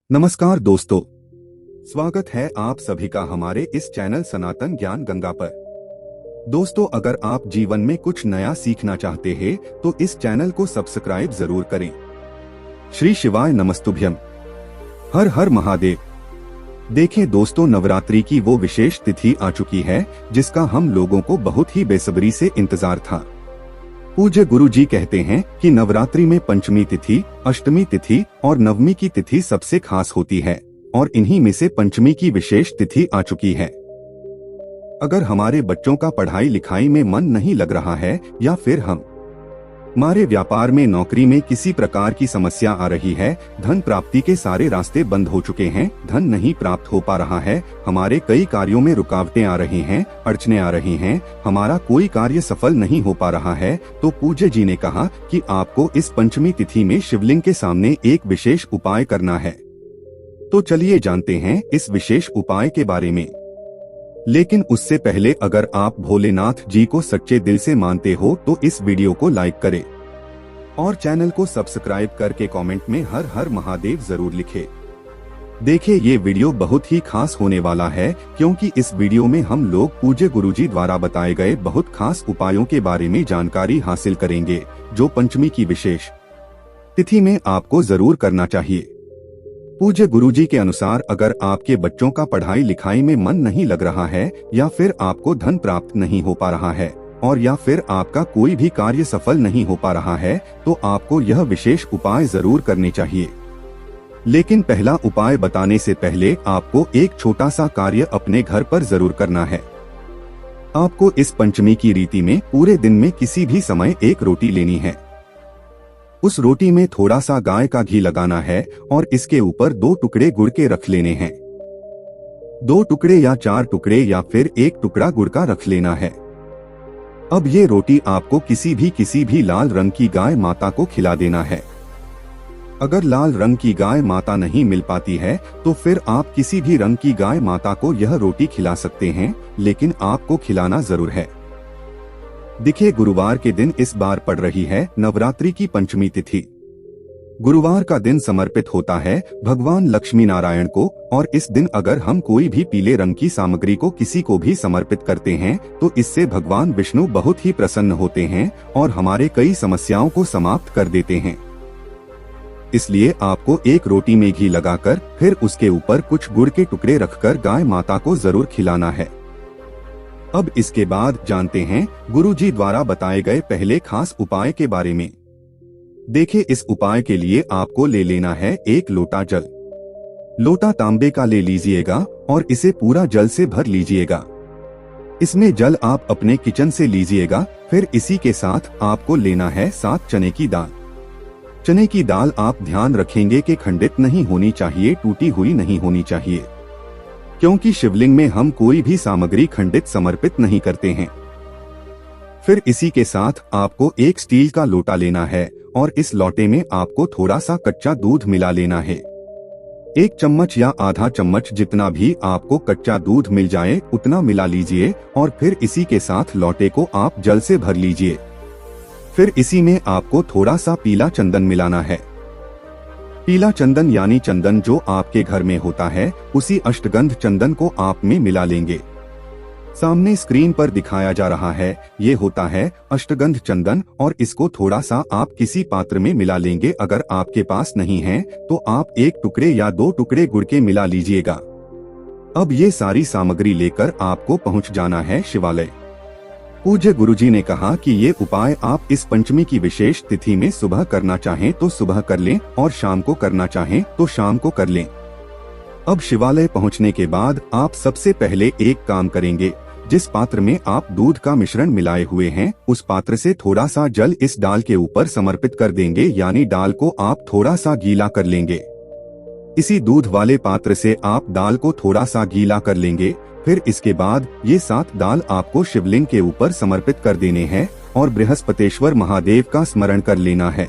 नमस्कार दोस्तों, स्वागत है आप सभी का हमारे इस चैनल सनातन ज्ञान गंगा पर। दोस्तों, अगर आप जीवन में कुछ नया सीखना चाहते हैं तो इस चैनल को सब्सक्राइब जरूर करें। श्री शिवाय नमस्तुभ्यम। हर हर महादेव। देखें दोस्तों, नवरात्रि की वो विशेष तिथि आ चुकी है जिसका हम लोगों को बहुत ही बेसब्री से इंतजार था। पूज्य गुरु जी कहते हैं कि नवरात्रि में पंचमी तिथि, अष्टमी तिथि और नवमी की तिथि सबसे खास होती है और इन्हीं में से पंचमी की विशेष तिथि आ चुकी है। अगर हमारे बच्चों का पढ़ाई लिखाई में मन नहीं लग रहा है या फिर हमारे व्यापार में, नौकरी में किसी प्रकार की समस्या आ रही है, धन प्राप्ति के सारे रास्ते बंद हो चुके हैं, धन नहीं प्राप्त हो पा रहा है, हमारे कई कार्यों में रुकावटें आ रही हैं, अड़चने आ रही हैं, हमारा कोई कार्य सफल नहीं हो पा रहा है, तो पूज्य जी ने कहा कि आपको इस पंचमी तिथि में शिवलिंग के सामने एक विशेष उपाय करना है। तो चलिए जानते हैं इस विशेष उपाय के बारे में। लेकिन उससे पहले अगर आप भोलेनाथ जी को सच्चे दिल से मानते हो तो इस वीडियो को लाइक करें और चैनल को सब्सक्राइब करके कमेंट में हर हर महादेव जरूर लिखें। देखिए, ये वीडियो बहुत ही खास होने वाला है क्योंकि इस वीडियो में हम लोग पूज्य गुरुजी द्वारा बताए गए बहुत खास उपायों के बारे में जानकारी हासिल करेंगे जो पंचमी की विशेष तिथि में आपको जरूर करना चाहिए। पूज्य गुरुजी के अनुसार अगर आपके बच्चों का पढ़ाई लिखाई में मन नहीं लग रहा है या फिर आपको धन प्राप्त नहीं हो पा रहा है और या फिर आपका कोई भी कार्य सफल नहीं हो पा रहा है तो आपको यह विशेष उपाय जरूर करने चाहिए। लेकिन पहला उपाय बताने से पहले आपको एक छोटा सा कार्य अपने घर पर जरूर करना है। आपको इस पंचमी की रीति में पूरे दिन में किसी भी समय एक रोटी लेनी है। उस रोटी में थोड़ा सा गाय का घी लगाना है और इसके ऊपर 2 टुकड़े गुड़ के रख लेने हैं। 2 टुकड़े या 4 टुकड़े या फिर 1 टुकड़ा गुड़ का रख लेना है। अब ये रोटी आपको किसी भी लाल रंग की गाय माता को खिला देना है। अगर लाल रंग की गाय माता नहीं मिल पाती है तो फिर आप किसी भी रंग की गाय माता को यह रोटी खिला सकते हैं, लेकिन आपको खिलाना जरूर है। देखिए, गुरुवार के दिन इस बार पड़ रही है नवरात्रि की पंचमी तिथि। गुरुवार का दिन समर्पित होता है भगवान लक्ष्मी नारायण को और इस दिन अगर हम कोई भी पीले रंग की सामग्री को किसी को भी समर्पित करते हैं तो इससे भगवान विष्णु बहुत ही प्रसन्न होते हैं और हमारे कई समस्याओं को समाप्त कर देते हैं। इसलिए आपको एक रोटी में घी लगाकर फिर उसके ऊपर कुछ गुड़ के टुकड़े रखकर गाय माता को जरूर खिलाना है। अब इसके बाद जानते हैं गुरुजी द्वारा बताए गए पहले खास उपाय के बारे में। देखिए, इस उपाय के लिए आपको ले लेना है 1 लोटा जल। लोटा तांबे का ले लीजिएगा और इसे पूरा जल से भर लीजिएगा। इसमें जल आप अपने किचन से लीजिएगा। फिर इसी के साथ आपको लेना है 7 चने की दाल। चने की दाल आप ध्यान रखेंगे कि खंडित नहीं होनी चाहिए, टूटी हुई नहीं होनी चाहिए, क्योंकि शिवलिंग में हम कोई भी सामग्री खंडित समर्पित नहीं करते हैं। फिर इसी के साथ आपको एक स्टील का लोटा लेना है और इस लोटे में आपको थोड़ा सा कच्चा दूध मिला लेना है। 1 चम्मच या आधा चम्मच जितना भी आपको कच्चा दूध मिल जाए उतना मिला लीजिए और फिर इसी के साथ लोटे को आप जल से भर लीजिए। फिर इसी में आपको थोड़ा सा पीला चंदन मिलाना है। पीला चंदन यानी चंदन जो आपके घर में होता है, उसी अष्टगंध चंदन को आप में मिला लेंगे। सामने स्क्रीन पर दिखाया जा रहा है, ये होता है अष्टगंध चंदन और इसको थोड़ा सा आप किसी पात्र में मिला लेंगे। अगर आपके पास नहीं है तो आप 1 टुकड़े या 2 टुकड़े गुड़ के मिला लीजिएगा। अब ये सारी सामग्री लेकर आपको पहुंच जाना है शिवालय। पूज्य गुरुजी ने कहा कि ये उपाय आप इस पंचमी की विशेष तिथि में सुबह करना चाहें तो सुबह कर लें और शाम को करना चाहें तो शाम को कर लें। अब शिवालय पहुंचने के बाद आप सबसे पहले एक काम करेंगे। जिस पात्र में आप दूध का मिश्रण मिलाए हुए हैं उस पात्र से थोड़ा सा जल इस डाल के ऊपर समर्पित कर देंगे, यानी डाल को आप थोड़ा सा गीला कर लेंगे। इसी दूध वाले पात्र से आप दाल को थोड़ा सा गीला कर लेंगे। फिर इसके बाद ये 7 दाल आपको शिवलिंग के ऊपर समर्पित कर देने हैं और बृहस्पतेश्वर महादेव का स्मरण कर लेना है।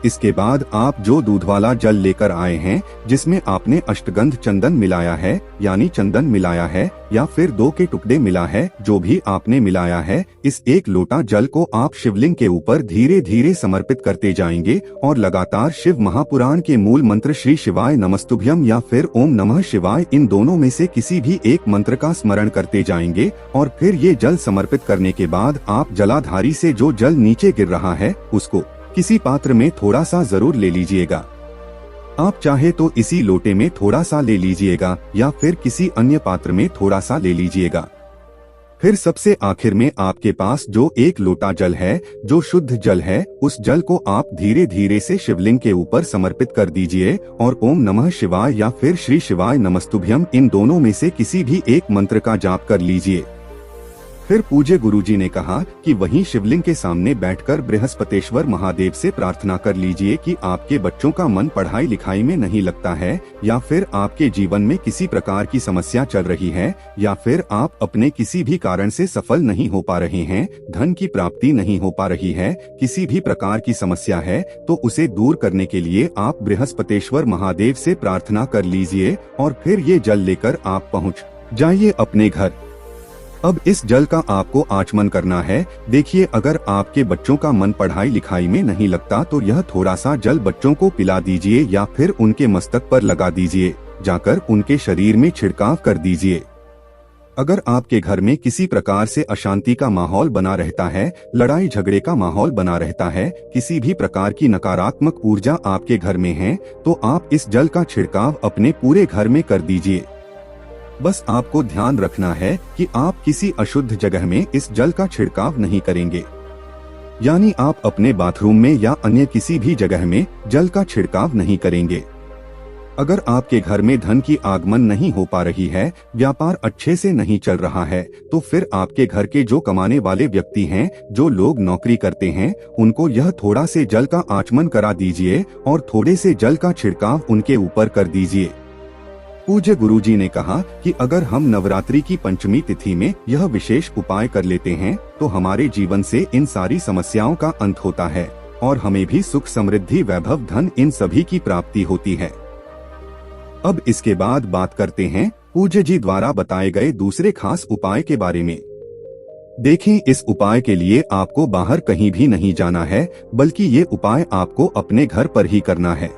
इसके बाद आप जो दूध वाला जल लेकर आए हैं, जिसमें आपने अष्टगंध चंदन मिलाया है, यानी चंदन मिलाया है या फिर 2 के टुकड़े मिला है, जो भी आपने मिलाया है, इस 1 लोटा जल को आप शिवलिंग के ऊपर धीरे धीरे समर्पित करते जाएंगे और लगातार शिव महापुराण के मूल मंत्र श्री शिवाय नमस्तुभ्यम या फिर ओम नमः शिवाय, इन दोनों में से किसी भी एक मंत्र का स्मरण करते जाएंगे। और फिर ये जल समर्पित करने के बाद आप जलाधारी से जो जल नीचे गिर रहा है उसको किसी पात्र में थोड़ा सा जरूर ले लीजिएगा। आप चाहे तो इसी लोटे में थोड़ा सा ले लीजिएगा या फिर किसी अन्य पात्र में थोड़ा सा ले लीजिएगा। फिर सबसे आखिर में आपके पास जो 1 लोटा जल है, जो शुद्ध जल है, उस जल को आप धीरे धीरे से शिवलिंग के ऊपर समर्पित कर दीजिए और ओम नमः शिवाय या फिर श्री शिवाय नमस्तुभ्यम, इन दोनों में से किसी भी एक मंत्र का जाप कर लीजिए। फिर पूज्य गुरुजी ने कहा कि वहीं शिवलिंग के सामने बैठकर बृहस्पतेश्वर महादेव से प्रार्थना कर लीजिए कि आपके बच्चों का मन पढ़ाई लिखाई में नहीं लगता है, या फिर आपके जीवन में किसी प्रकार की समस्या चल रही है, या फिर आप अपने किसी भी कारण से सफल नहीं हो पा रहे हैं, धन की प्राप्ति नहीं हो पा रही है, किसी भी प्रकार की समस्या है, तो उसे दूर करने के लिए आप बृहस्पतेश्वर महादेव से प्रार्थना कर लीजिए और फिर ये जल लेकर आप पहुँच जाइए अपने घर। अब इस जल का आपको आचमन करना है। देखिए, अगर आपके बच्चों का मन पढ़ाई लिखाई में नहीं लगता तो यह थोड़ा सा जल बच्चों को पिला दीजिए या फिर उनके मस्तक पर लगा दीजिए, जाकर उनके शरीर में छिड़काव कर दीजिए। अगर आपके घर में किसी प्रकार से अशांति का माहौल बना रहता है, लड़ाई झगड़े का माहौल बना रहता है, किसी भी प्रकार की नकारात्मक ऊर्जा आपके घर में है, तो आप इस जल का छिड़काव अपने पूरे घर में कर दीजिए। बस आपको ध्यान रखना है कि आप किसी अशुद्ध जगह में इस जल का छिड़काव नहीं करेंगे, यानी आप अपने बाथरूम में या अन्य किसी भी जगह में जल का छिड़काव नहीं करेंगे। अगर आपके घर में धन की आगमन नहीं हो पा रही है, व्यापार अच्छे से नहीं चल रहा है, तो फिर आपके घर के जो कमाने वाले व्यक्ति हैं, जो लोग नौकरी करते हैं, उनको यह थोड़ा से जल का आचमन करा दीजिए और थोड़े से जल का छिड़काव उनके ऊपर कर दीजिए। पूज्य गुरुजी ने कहा कि अगर हम नवरात्रि की पंचमी तिथि में यह विशेष उपाय कर लेते हैं तो हमारे जीवन से इन सारी समस्याओं का अंत होता है और हमें भी सुख समृद्धि वैभव धन इन सभी की प्राप्ति होती है। अब इसके बाद बात करते हैं पूज्य जी द्वारा बताए गए दूसरे खास उपाय के बारे में। देखें, इस उपाय के लिए आपको बाहर कहीं भी नहीं जाना है, बल्कि ये उपाय आपको अपने घर पर ही करना है।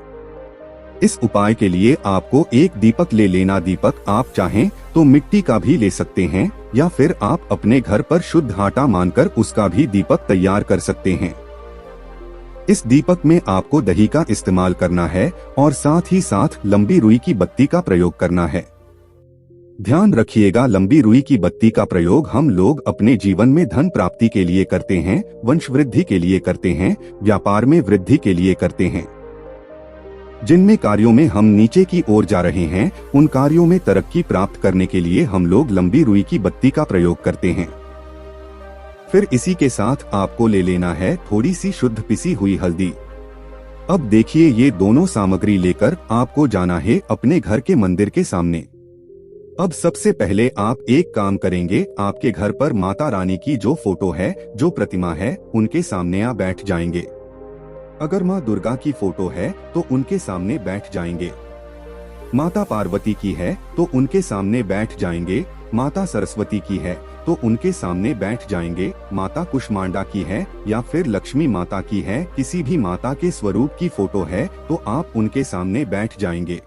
इस उपाय के लिए आपको एक दीपक ले लेना। दीपक आप चाहें तो मिट्टी का भी ले सकते हैं या फिर आप अपने घर पर शुद्ध आटा मानकर उसका भी दीपक तैयार कर सकते हैं। इस दीपक में आपको दही का इस्तेमाल करना है और साथ ही साथ लंबी रुई की बत्ती का प्रयोग करना है। ध्यान रखिएगा, लंबी रुई की बत्ती का प्रयोग हम लोग अपने जीवन में धन प्राप्ति के लिए करते हैं, वंश वृद्धि के लिए करते हैं, व्यापार में वृद्धि के लिए करते हैं। जिनमें कार्यों में हम नीचे की ओर जा रहे हैं, उन कार्यों में तरक्की प्राप्त करने के लिए हम लोग लंबी रुई की बत्ती का प्रयोग करते हैं। फिर इसी के साथ आपको ले लेना है थोड़ी सी शुद्ध पिसी हुई हल्दी। अब देखिए, ये दोनों सामग्री लेकर आपको जाना है अपने घर के मंदिर के सामने। अब सबसे पहले आप एक काम करेंगे, आपके घर पर माता रानी की जो फोटो है, जो प्रतिमा है, उनके सामने आप बैठ जाएंगे। अगर माँ दुर्गा की फोटो है तो उनके सामने बैठ जाएंगे। माता पार्वती की है तो उनके सामने बैठ जाएंगे। माता सरस्वती की है तो उनके सामने बैठ जाएंगे। माता कुष्मांडा की है या फिर लक्ष्मी माता की है, किसी भी माता के स्वरूप की फोटो है तो आप उनके सामने बैठ जाएंगे।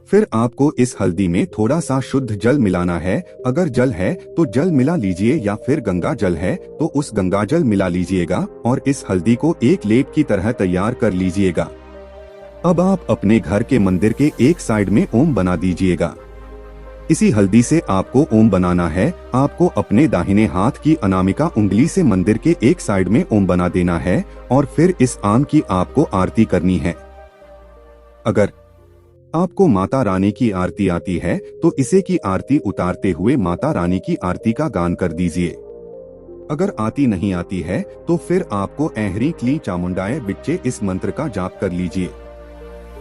फिर आपको इस हल्दी में थोड़ा सा शुद्ध जल मिलाना है। अगर जल है तो जल मिला लीजिए या फिर गंगा जल है तो उस गंगा जल मिला लीजिएगा और इस हल्दी को एक लेप की तरह तैयार कर लीजिएगा। अब आप अपने घर के मंदिर के एक साइड में ओम बना दीजिएगा। इसी हल्दी से आपको ओम बनाना है। आपको अपने दाहिने हाथ की अनामिका उंगली से मंदिर के एक साइड में ओम बना देना है और फिर इस आम की आपको आरती करनी है। अगर आपको माता रानी की आरती आती है तो इसे की आरती उतारते हुए माता रानी की आरती का गान कर दीजिए। अगर आती नहीं आती है तो फिर आपको ऐहरी क्ली चामुंडाए बिच्चे इस मंत्र का जाप कर लीजिए।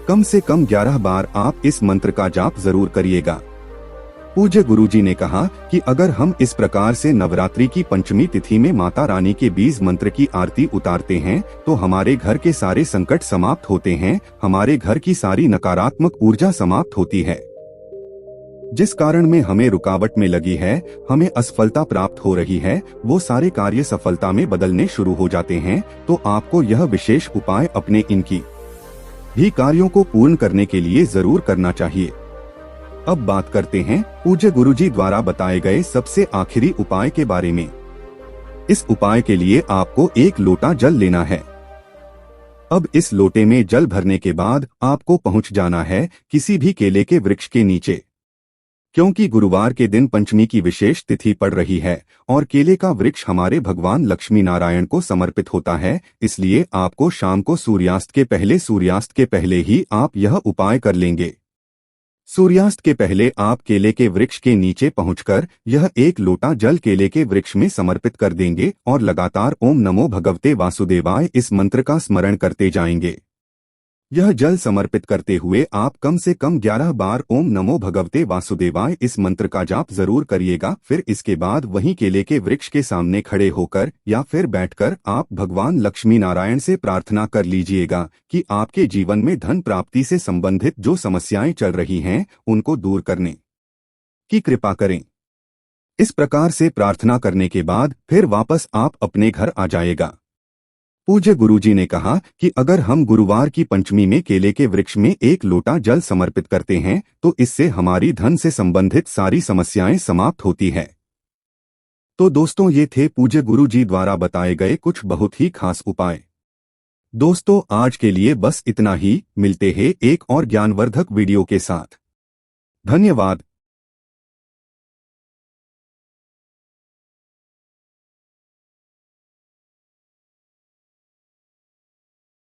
कम से कम 11 बार आप इस मंत्र का जाप जरूर करिएगा। पूज्य गुरुजी ने कहा कि अगर हम इस प्रकार से नवरात्रि की पंचमी तिथि में माता रानी के बीज मंत्र की आरती उतारते हैं तो हमारे घर के सारे संकट समाप्त होते हैं, हमारे घर की सारी नकारात्मक ऊर्जा समाप्त होती है। जिस कारण में हमें रुकावट में लगी है, हमें असफलता प्राप्त हो रही है, वो सारे कार्य सफलता में बदलने शुरू हो जाते हैं। तो आपको यह विशेष उपाय अपने इनकी भी कार्यों को पूर्ण करने के लिए जरूर करना चाहिए। अब बात करते हैं पूज्य गुरुजी द्वारा बताए गए सबसे आखिरी उपाय के बारे में। इस उपाय के लिए आपको 1 लोटा जल लेना है। अब इस लोटे में जल भरने के बाद आपको पहुंच जाना है किसी भी केले के वृक्ष के नीचे। क्योंकि गुरुवार के दिन पंचमी की विशेष तिथि पड़ रही है और केले का वृक्ष हमारे भगवान लक्ष्मी नारायण को समर्पित होता है, इसलिए आपको शाम को सूर्यास्त के पहले ही आप यह उपाय कर लेंगे। सूर्यास्त के पहले आप केले के वृक्ष के नीचे पहुंचकर यह 1 लोटा जल केले के वृक्ष में समर्पित कर देंगे और लगातार ओम नमो भगवते वासुदेवाय इस मंत्र का स्मरण करते जाएंगे। यह जल समर्पित करते हुए आप कम से कम 11 बार ओम नमो भगवते वासुदेवाय इस मंत्र का जाप जरूर करिएगा। फिर इसके बाद वहीं केले के वृक्ष के सामने खड़े होकर या फिर बैठकर आप भगवान लक्ष्मी नारायण से प्रार्थना कर लीजिएगा कि आपके जीवन में धन प्राप्ति से संबंधित जो समस्याएं चल रही हैं उनको दूर करने की कृपा करें। इस प्रकार से प्रार्थना करने के बाद फिर वापस आप अपने घर आ जाएगा। पूज्य गुरुजी ने कहा कि अगर हम गुरुवार की पंचमी में केले के वृक्ष में 1 लोटा जल समर्पित करते हैं तो इससे हमारी धन से संबंधित सारी समस्याएं समाप्त होती है। तो दोस्तों, ये थे पूज्य गुरुजी द्वारा बताए गए कुछ बहुत ही खास उपाय। दोस्तों, आज के लिए बस इतना ही। मिलते हैं एक और ज्ञानवर्धक वीडियो के साथ। धन्यवाद।